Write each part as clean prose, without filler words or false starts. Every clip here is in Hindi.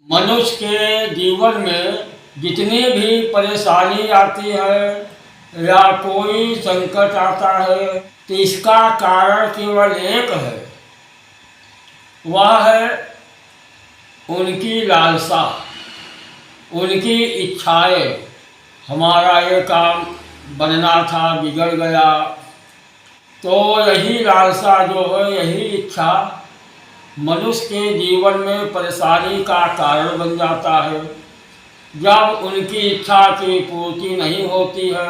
मनुष्य के जीवन में जितनी भी परेशानी आती है या कोई संकट आता है तो इसका कारण केवल एक है, वह है उनकी लालसा, उनकी इच्छाएं। हमारा ये काम बनना था, बिगड़ गया, तो यही लालसा जो है, यही इच्छा मनुष्य के जीवन में परेशानी का कारण बन जाता है। जब उनकी इच्छा की पूर्ति नहीं होती है,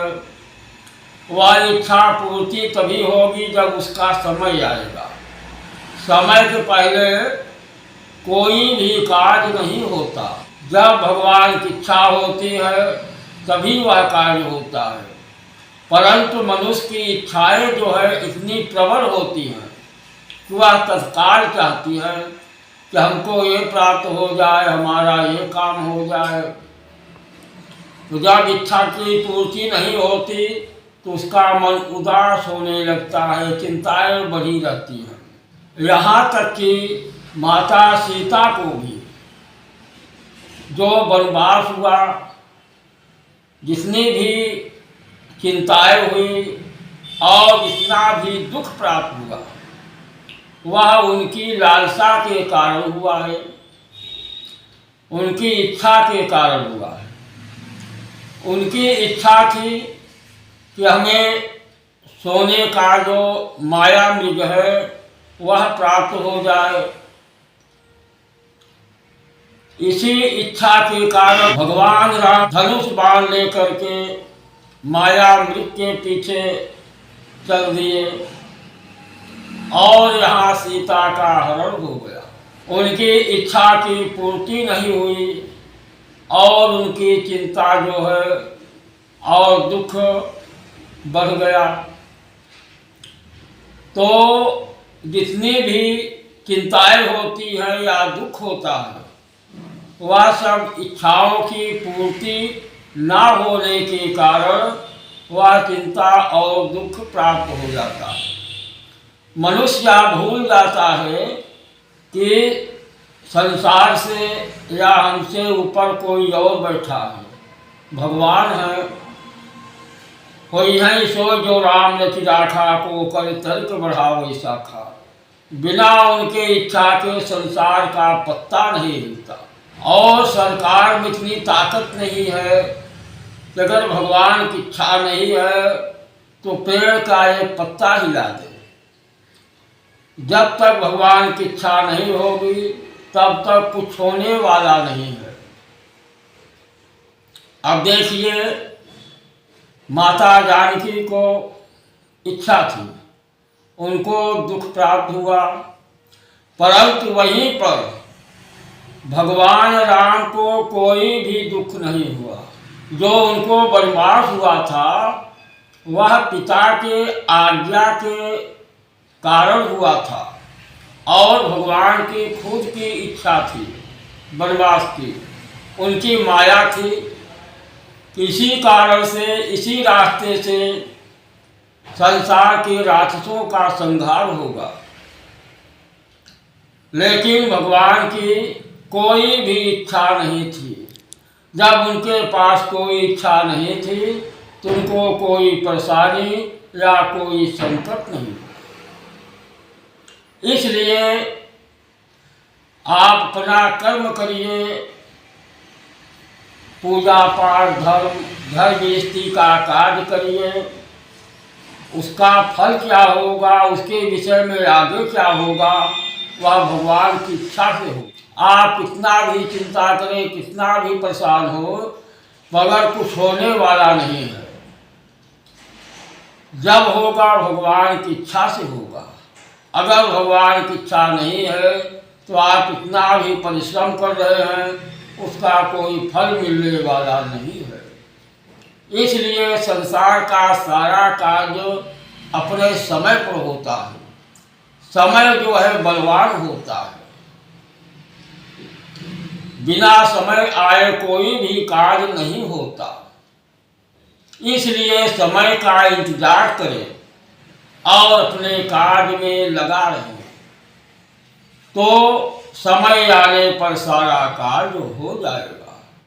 वह इच्छा पूर्ति तभी होगी जब उसका समय आएगा। समय के पहले कोई भी कार्य नहीं होता। जब भगवान की इच्छा होती है तभी वह कार्य होता है। परंतु मनुष्य की इच्छाएं जो है इतनी प्रबल होती हैं कि वह तत्काल चाहती है कि हमको ये प्राप्त हो जाए, हमारा ये काम हो जाए। तो जब इच्छा की पूर्ति नहीं होती तो उसका मन उदास होने लगता है, चिंताएं बढ़ी रहती हैं। यहाँ तक कि माता सीता को भी जो वनवास हुआ, जितनी भी चिंताएं हुई और जितना भी दुख प्राप्त हुआ, वह उनकी लालसा के कारण हुआ है, उनकी इच्छा के कारण हुआ है। उनकी इच्छा थी कि हमें सोने का जो माया मृग है वह प्राप्त हो जाए। इसी इच्छा के कारण भगवान राम धनुष बाण लेकर के माया मृग के पीछे चल दिए और यहाँ सीता का हरण हो गया। उनकी इच्छा की पूर्ति नहीं हुई और उनकी चिंता जो है और दुख बढ़ गया। तो जितनी भी चिंताएं होती है या दुख होता है, वह सब इच्छाओं की पूर्ति ना होने के कारण वह चिंता और दुख प्राप्त हो जाता है। मनुष्य भूल जाता है कि संसार से या हमसे ऊपर कोई और बैठा है, भगवान है। कोई है सो जो राम लखी राखा, को कर तर्क बढ़ाओ शाखा। बिना उनके इच्छा के संसार का पत्ता नहीं हिलता। और सरकार में इतनी ताकत नहीं है कि अगर भगवान की इच्छा नहीं है तो पेड़ का एक पत्ता हिला दे। जब तक भगवान की इच्छा नहीं होगी तब तक कुछ होने वाला नहीं है। अब देखिए, माता जानकी को इच्छा थी, उनको दुख प्राप्त हुआ, परंतु वहीं पर भगवान राम को कोई भी दुख नहीं हुआ। जो उनको वनवास हुआ था वह पिता के आज्ञा के कारण हुआ था और भगवान की खुद की इच्छा थी वनवास की। उनकी माया थी, इसी कारण से, इसी रास्ते से संसार के राक्षसों का संहार होगा। लेकिन भगवान की कोई भी इच्छा नहीं थी। जब उनके पास कोई इच्छा नहीं थी तो उनको कोई परेशानी या कोई संकट नहीं। इसलिए आप अपना कर्म करिए, पूजा पाठ, धर्म, घर गृहस्थी का कार्य करिए। उसका फल क्या होगा, उसके विषय में आगे क्या होगा, वह भगवान की इच्छा से हो। आप कितना भी चिंता करें, कितना भी परेशान हो, मगर कुछ होने वाला नहीं है। जब होगा भगवान की इच्छा से होगा। अगर भगवान की इच्छा नहीं है तो आप कितना भी परिश्रम कर रहे हैं, उसका कोई फल मिलने वाला नहीं है। इसलिए संसार का सारा कार्य अपने समय पर होता है। समय जो है बलवान होता है। बिना समय आए कोई भी कार्य नहीं होता। इसलिए समय का इंतजार करें और अपने कार्य में लगा रहें तो समय आने पर सारा कार्य हो जाएगा।